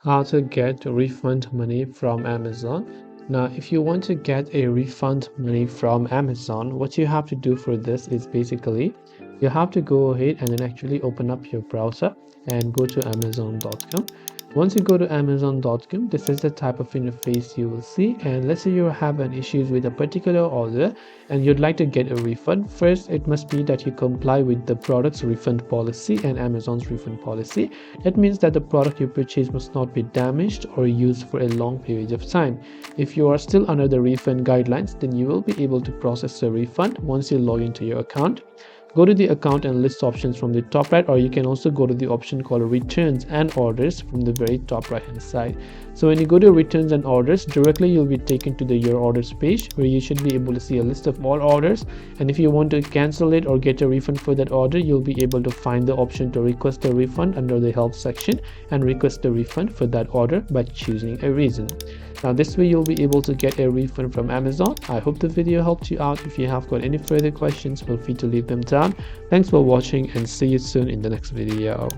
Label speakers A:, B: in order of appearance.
A: How to get refund money from Amazon. Now, if you want to get a refund money from Amazon, what you have to do for this is basically you have to go ahead and then actually open up your browser and go to amazon.com. Once you go to amazon.com, this is the type of interface you will see. And let's say you have an issues with a particular order and you'd like to get a refund. First, it must be that you comply with the product's refund policy and Amazon's refund policy. That means that the product you purchase must not be damaged or used for a long period of time. If you are still under the refund guidelines, then you will be able to process a refund once you log into your account. Go to the account and list options from the top right, or you can also go to the option called returns and orders from the very top right hand side. So when you go to returns and orders, directly you'll be taken to the your orders page where you should be able to see a list of all orders, and if you want to cancel it or get a refund for that order, you'll be able to find the option to request a refund under the help section and request a refund for that order by choosing a reason. Now this way you'll be able to get a refund from Amazon. I hope the video helped you out. If you have got any further questions, feel free to leave them down. Thanks for watching and see you soon in the next video.